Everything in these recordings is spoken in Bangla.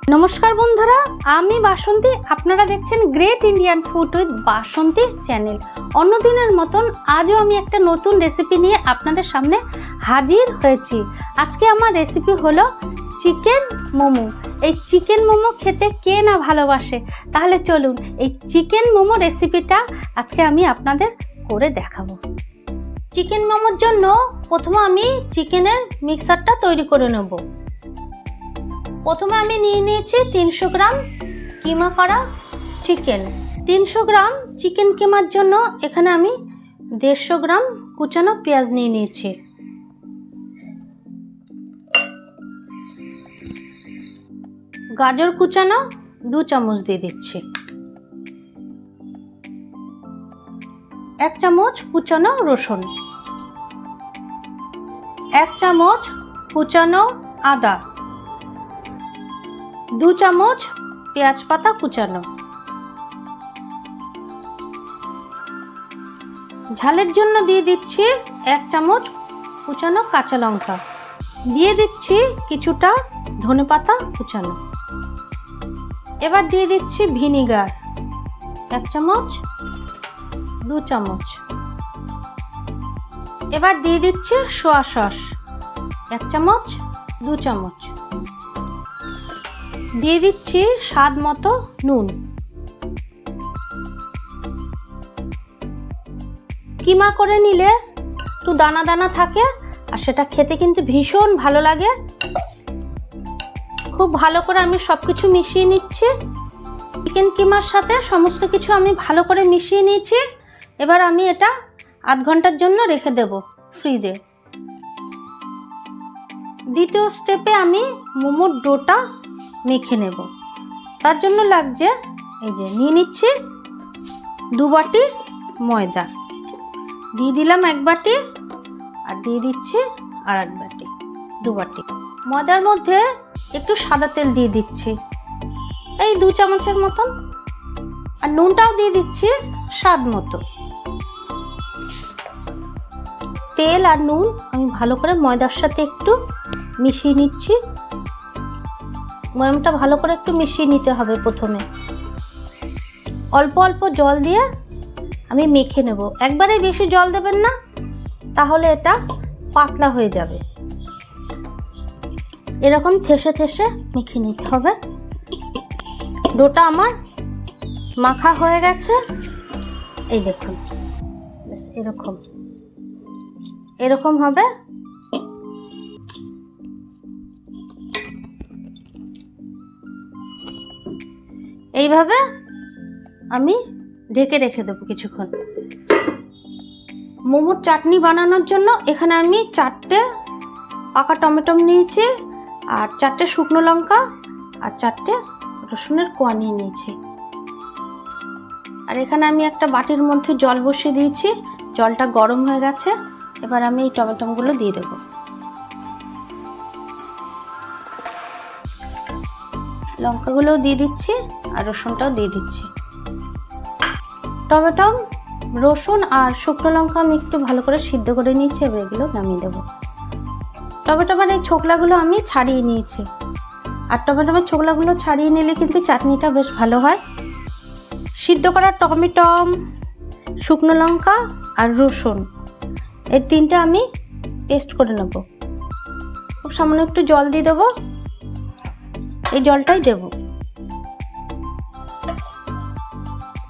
নমস্কার বন্ধুরা, আমি বাসন্তী। আপনারা দেখছেন great Indian food with Basanti channel. অন্যদিনের মতন আজও আমি একটা নতুন রেসিপি নিয়ে আপনাদের সামনে হাজির হয়েছি। আজকে আমার রেসিপি হলো চিকেন মোমো। এই চিকেন মোমো খেতে কে না ভালোবাসে? তাহলে চলুন এই চিকেন মোমো রেসিপিটা আজকে আমি আপনাদের করে দেখাবো। চিকেন মোমোর জন্য প্রথমে আমি চিকেনের মিক্সারটা তৈরি করে নেব। প্রথমে আমি নিয়ে নিয়েছি 300 গ্রাম কিমা করা চিকেন। 300 গ্রাম চিকেন কিমার জন্য এখানে আমি 150 গ্রাম কুচানো পেঁয়াজ নিয়ে নিয়েছি। গাজর কুচানো 2 চামচ দিয়ে দিচ্ছি। 1 চামচ কুচানো রসুন, 1 চামচ কুচানো আদা, 2 চামচ পেঁয়াজ পাতা কুচানো। ঝালের জন্য দিয়ে দিচ্ছি 1 চামচ কুচানো কাঁচা লঙ্কা, দিয়ে দিচ্ছি কিছুটা ধনেপাতা কুচানো। এবার দিয়ে দিচ্ছি ভিনিগার 1 চামচ, 2 চামচ। এবার দিয়ে দিচ্ছি সোয়া সস 1 চামচ, 2 চামচ। দিয়ে দিচ্ছি স্বাদ মতো নুন। কিমা করে নিলে একটু দানা দানা থাকে আর সেটা খেতে কিন্তু ভীষণ ভালো লাগে। খুব ভালো করে আমি সব কিছু মিশিয়ে নিচ্ছি। চিকেন কিমার সাথে সমস্ত কিছু আমি ভালো করে মিশিয়ে নিয়েছি। এবার আমি এটা আধ ঘন্টার জন্য রেখে দেব ফ্রিজে। দ্বিতীয় স্টেপে আমি মোমোর ডোটা মেখে নেব। তার জন্য লাগছে এই যে নিয়ে নিচ্ছি 2 বাটি ময়দা, দিয়ে দিলাম 1 বাটি আর দিয়ে দিচ্ছি আর 1 বাটি, 2 বাটি। ময়দার মধ্যে একটু সাদা তেল দিয়ে দিচ্ছি এই 2 চামচের মতন, আর নুনটাও দিয়ে দিচ্ছি স্বাদ মতো। তেল আর নুন আমি ভালো করে ময়দার সাথে একটু মিশিয়ে নিচ্ছি। ময়ামটা ভালো করে একটু মিশিয়ে নিতে হবে। প্রথমে অল্প অল্প জল দিয়ে আমি মেখে নেব। একবারে বেশি জল দেবেন না, তাহলে এটা পাতলা হয়ে যাবে। এরকম থেসে থেসে মেখে নিতে হবে। ডোটা আমার মাখা হয়ে গেছে। এই দেখুন, বেশ এরকম হবে। এইভাবে আমি ঢেকে রেখে দেবো কিছুক্ষণ। মোমোর চাটনি বানানোর জন্য এখানে আমি 4টে পাকা টমেটো নিয়েছি, আর 4টে শুকনো লঙ্কা আর 4টে রসুনের কোয়া নিয়ে নিয়েছি। আর এখানে আমি একটা বাটির মধ্যে জল বসিয়ে দিয়েছি। জলটা গরম হয়ে গেছে। এবার আমি এই টমেটোগুলো দিয়ে দেবো। লঙ্কাগুলোও দিয়ে দিচ্ছি আর রসুনটাও দিয়ে দিচ্ছি। টমেটো, রসুন আর শুকনো লঙ্কা আমি একটু ভালো করে সিদ্ধ করে নিয়েছি। এবার এগুলো নামিয়ে দেবো। টমেটোর এই ছোকলাগুলো আমি ছাড়িয়ে নিয়েছি। আর টমেটোর ছোকলাগুলো ছাড়িয়ে নিলে কিন্তু চাটনিটা বেশ ভালো হয়। সিদ্ধ করা টমেটো, শুকনো লঙ্কা আর রসুন, এই 3টে আমি পেস্ট করে নেব। খুব সামান্য একটু জল দিয়ে দেবো। এই জলটাই দেব,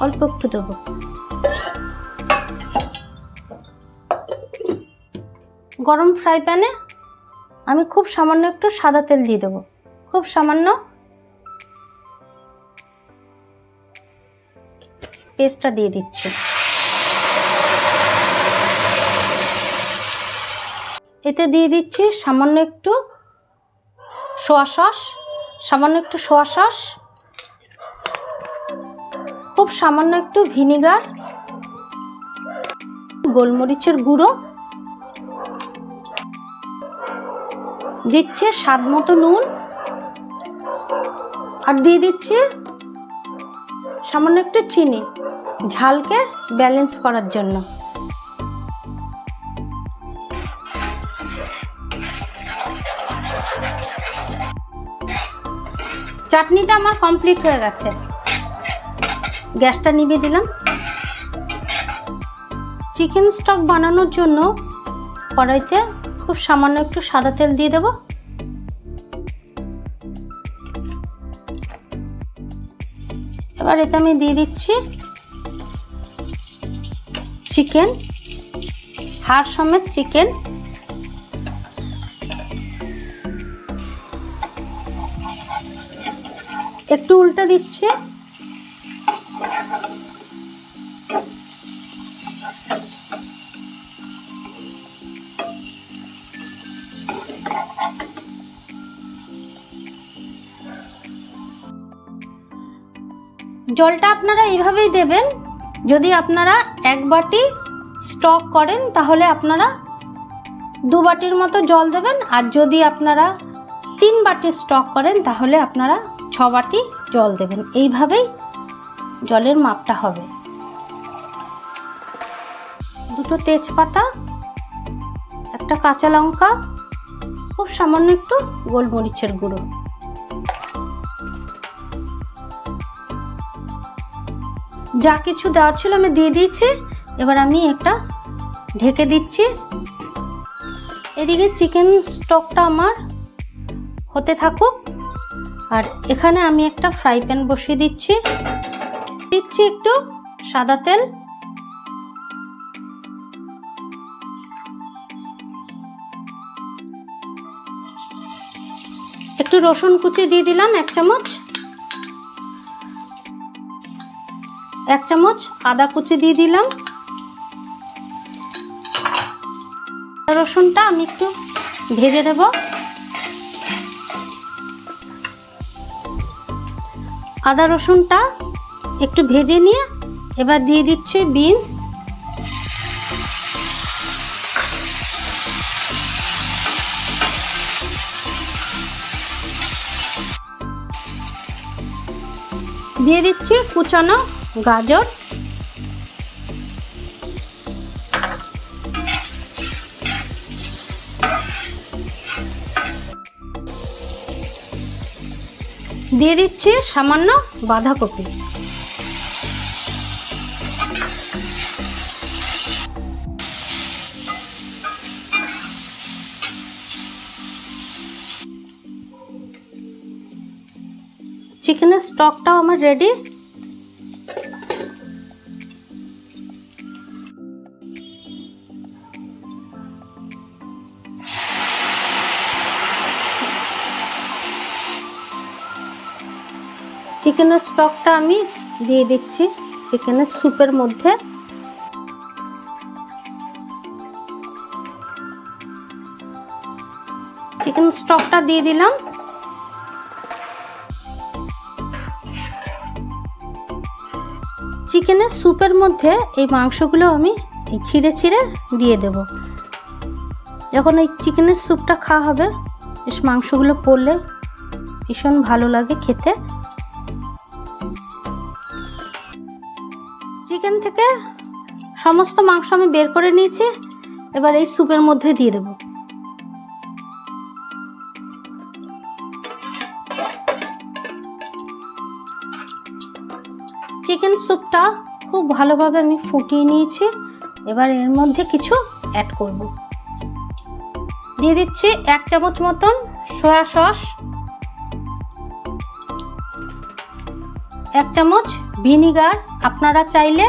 অল্প একটু দেব। গরম ফ্রাই প্যানে আমি খুব সামান্য একটু সাদা তেল দিয়ে দেবো, খুব সামান্য। পেস্টটা দিয়ে দিচ্ছি। এতে দিয়ে দিচ্ছি সামান্য একটু সোয়া সস, খুব সামান্য একটু ভিনিগার, গোলমরিচের গুঁড়ো, দিচ্ছে স্বাদ মতো নুন, আর দিয়ে দিচ্ছি সামান্য একটু চিনি, ঝালকে ব্যালেন্স করার জন্য। চাটনিটা আমার কমপ্লিট হয়ে গেছে, গ্যাসটা নিভিয়ে দিলাম। চিকেন স্টক বানানোর জন্য কড়াইতে খুব সামান্য একটু সাদা তেল দিয়ে দেব। এবার এতে আমি দিয়ে দিচ্ছি চিকেন, হাড় সমেত চিকেন। একটু উল্টে দিচ্ছি। জলটা আপনারা এইভাবেই দেবেন। যদি আপনারা 1 বাটি স্টক করেন তাহলে আপনারা 2 বাটির মতো জল দেবেন, আর যদি আপনারা 3 বাটি স্টক করেন তাহলে আপনারা 6 বাটি জল দেবেন। এইভাবেই জলের মাপটা হবে। 2টো তেজপাতা, 1টা কাঁচা লঙ্কা, খুব সামান্য একটু গোলমরিচের গুঁড়ো। যা কিছু দেওয়ার ছিল আমি দিয়ে দিয়েছি। এবার আমি একটা ঢেকে দিচ্ছি। এদিকে চিকেন স্টকটা আমার হতে থাকুক, আর এখানে আমি একটা ফ্রাই প্যান বসিয়ে দিচ্ছি একটু সাদা তেল। একটু রসুন কুচি দিয়ে দিলাম 1 চামচ। 1 চামচ আদা কুচি দিয়ে দিলাম। রসুনটা আমি একটু ভেজে নেব। আদা রসুনটা একটু ভেজে নিয়ে এবার দিয়ে দিচ্ছি বিনস। দিয়ে দিচ্ছি কুচানো গাজর। দিয়ে দিচ্ছি সামান্য বাঁধাকপি। চিকেনের স্টকটাও আমার রেডি। চিকেনের স্টকটা আমি দিয়ে দিচ্ছি চিকেনের স্যুপের মধ্যে। চিকেন স্টকটা দিয়ে দিলাম। চিকেনের স্যুপের মধ্যে এই মাংসগুলো আমি ছিঁড়ে ছিঁড়ে দিয়ে দেব। যখন এই চিকেনের স্যুপটা খাওয়া হবে, বেশ মাংসগুলো পড়লে ভীষণ ভালো লাগে খেতে। চিকেন থেকে সমস্ত মাংস আমি বের করে নিয়েছি। এবার এই স্যুপের মধ্যে দিয়ে দেব। চিকেন স্যুপটা খুব ভালোভাবে আমি ফুটিয়ে নিয়েছি। এবার এর মধ্যে কিছু অ্যাড করব। দিয়ে দিচ্ছি 1 চামচ মতন সয়া সস, 1 চামচ ভিনিগার, আপনারা চাইলে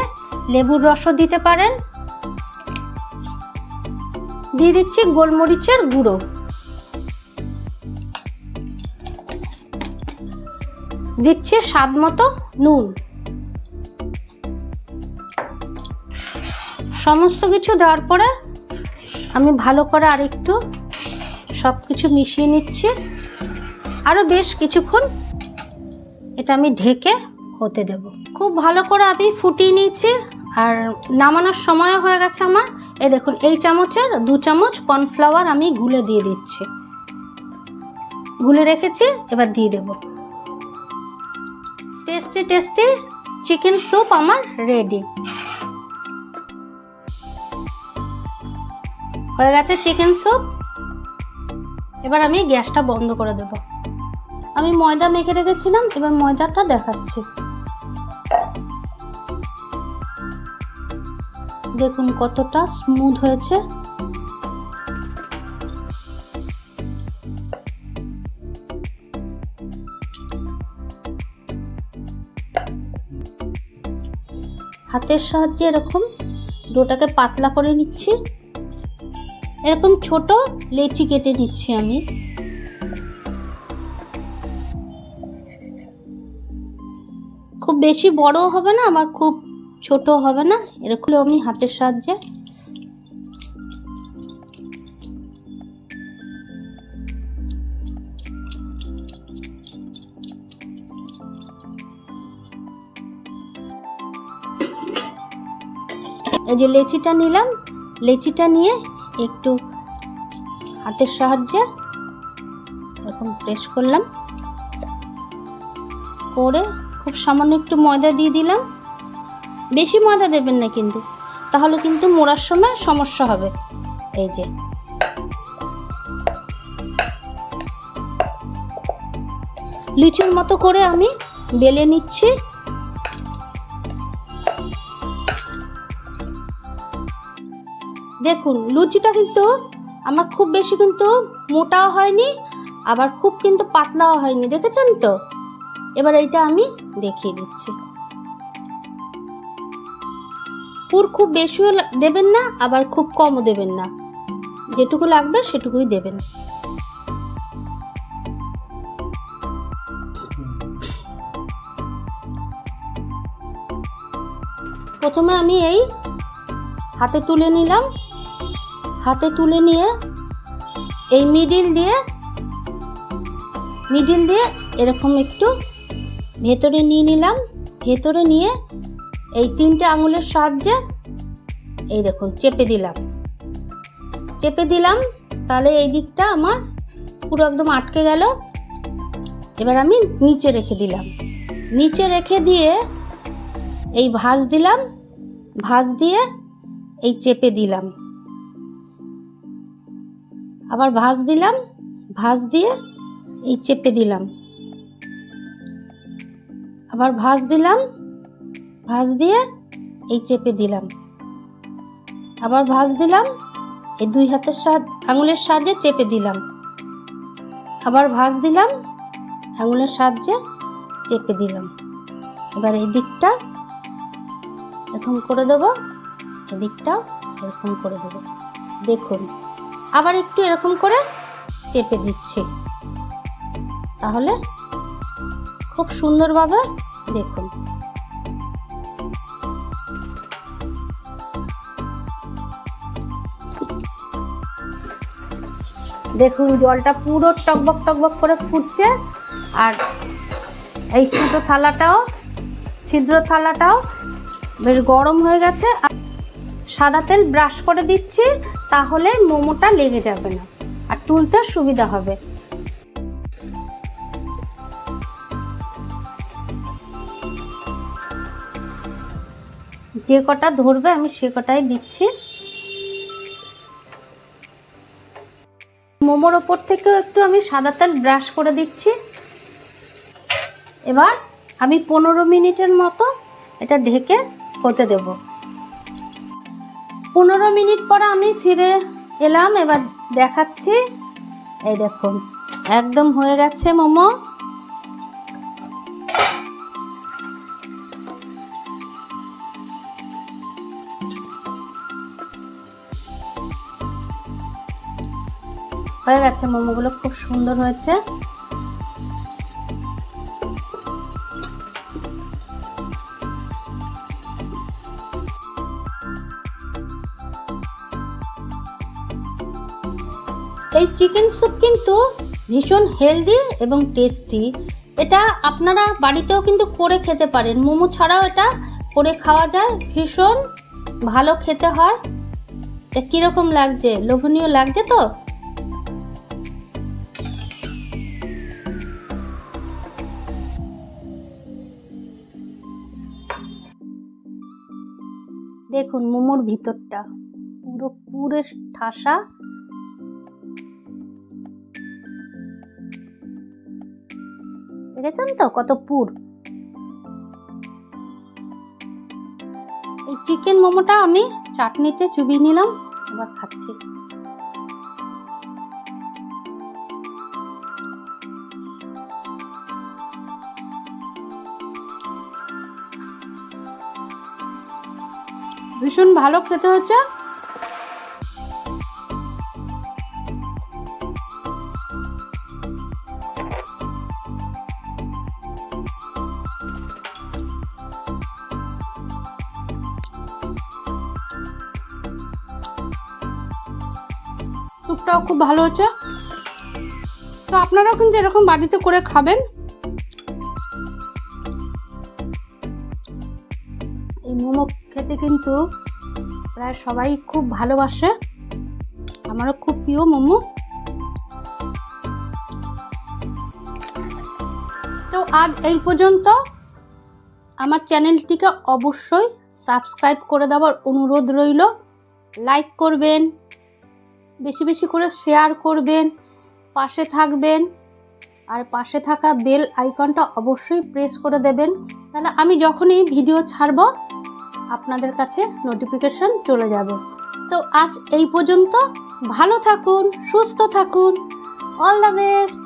লেবুর রসও দিতে পারেন। দিয়ে দিচ্ছি গোলমরিচের গুঁড়ো। দিচ্ছি স্বাদ মতো নুন। সমস্ত কিছু দেওয়ার পরে আমি ভালো করে আরেকটু সব কিছু মিশিয়ে নিচ্ছি। আরও বেশ কিছুক্ষণ এটা আমি ঢেকে হতে দেব। খুব ভালো করে আমি ফুটিয়ে নিয়েছি, আর নামানোর সময় হয়ে গেছে আমার। এই দেখুন, এই চামচের 2 চামচ কর্নফ্লাওয়ার আমি গুলে দিয়ে দিচ্ছি। গুলে রেখেছি, এবার দিয়ে দেব। টেস্টি টেস্টি চিকেন স্যুপ আমার রেডি হয়ে গেছে। Chicken soup. এবার আমি গ্যাসটা বন্ধ করে দেব। আমি ময়দা মেখে রেখেছিলাম, এবার ময়দাটা দেখাচ্ছি। দেখুন কতটা স্মুথ হয়েছে। হাতের সাহায্যে এরকম ডোটাকে পাতলা করে নিচ্ছি। এরকম ছোট লেচি কেটে নিচ্ছি আমি। খুব বেশি বড় হবে না, আবার খুব ছোট হবে না, এরকম আমি হাতের সাহায্যে এই যে লেচিটা নিলাম, লেচিটা নিয়ে একটু হাতের সাহায্যে এরকম প্রেস করলাম, করে খুব সামান্য একটু ময়দা দিয়ে দিলাম। বেশি ময়দা দেবেন না কিন্তু, তাহলে কিন্তু মোড়ার সময় সমস্যা হবে। এই যে লুচির মতো করে আমি বেলে নিচ্ছি। দেখুন লুচিটা কিন্তু আমার খুব বেশি কিন্তু মোটাও হয়নি, আবার খুব কিন্তু পাতলাও হয়নি, দেখেছেন তো? এবার এইটা আমি দেখিয়ে দিচ্ছি। পুর খুব বেশিও দেবেন না, আবার খুব কমও দেবেন না, যেটুকু লাগবে সেটুকুই দেবেন। প্রথমে আমি এই হাতে তুলে নিলাম, হাতে তুলে নিয়ে এই মিডিল দিয়ে এরকম একটু ভেতরে নিয়ে নিলাম। ভেতরে নিয়ে এই 3টে আঙুলের সাহায্যে এই দেখুন চেপে দিলাম, তাহলে এই দিকটা আমার পুরো একদম আটকে গেল। এবার আমি নিচে রেখে দিলাম, নিচে রেখে দিয়ে এই ভাঁজ দিলাম, ভাঁজ দিয়ে এই চেপে দিলাম, আবার ভাঁজ দিলাম, ভাঁজ দিয়ে এই চেপে দিলাম, আবার ভাঁজ দিলাম, ভাঁজ দিয়ে এই চেপে দিলাম, আবার ভাঁজ দিলাম, এই 2 হাতের আঙুলের সাহায্যে চেপে দিলাম, আবার ভাঁজ দিলাম, আঙুলের সাহায্যে চেপে দিলাম। এবার এই দিকটা এরকম করে দেবো, এদিকটাও এরকম করে দেবো। দেখুন আবার একটু এরকম করে চেপে দিচ্ছি, তাহলে খুব সুন্দরভাবে দেখুন। দেখুন জলটা পুরো টকবক টকবক করে ফুটছে, আর এই ছিদ্র থালাটাও বেশ গরম হয়ে গেছে। সাদা তেল ব্রাশ করে দিচ্ছি, তাহলে মোমোটা লেগে যাবে না আর তুলতে সুবিধা হবে। যে কটা ধরবে আমি সে কটাই দিচ্ছি। মোমোর ওপর থেকেও একটু আমি সাদা তেল ব্রাশ করে দিচ্ছি। এবার আমি 15 মিনিটের মতো এটা ঢেকে হতে দেব। 15 মিনিট পরে আমি ফিরে এলাম, এবার দেখাচ্ছি। এই দেখুন একদম হয়ে গেছে মোমো। হয়ে গেছে মোমোগুলো, খুব সুন্দর হয়েছে। এই চিকেন স্যুপ কিন্তু ভীষণ হেলদি এবং টেস্টি। এটা আপনারা বাড়িতেও কিন্তু করে খেতে পারেন, মোমো ছাড়াও এটা করে খাওয়া যায়, ভীষণ ভালো খেতে হয়। তা কীরকম লাগছে? লোভনীয় লাগছে তো? দেখুন মোমোর ভিতরটা পুরো ঠাসা। দেখেছেন তো কত পুর। এই চিকেন মোমোটা আমি চাটনিতে চুবিয়ে নিলাম, এবার খাচ্ছি। ভীষণ ভালো খেতে হচ্ছে। স্যুপটাও খুব ভালো হচ্ছে। তো আপনারাও কিন্তু এরকম বাড়িতে করে খাবেন। এই মোমো খেতে কিন্তু প্রায় সবাই খুব ভালোবাসে, আমারও খুব প্রিয় মোমো। তো আজ এই পর্যন্ত। আমার চ্যানেলটিকে অবশ্যই সাবস্ক্রাইব করে দেওয়ার অনুরোধ রইল। লাইক করবেন, বেশি বেশি করে শেয়ার করবেন, পাশে থাকবেন, আর পাশে থাকা বেল আইকনটা অবশ্যই প্রেস করে দেবেন, তাহলে আমি যখনই ভিডিও ছাড়ব আপনাদের কাছে নোটিফিকেশন চলে যাবে। তো আজ এই পর্যন্ত। ভালো থাকুন, সুস্থ থাকুন। All the best.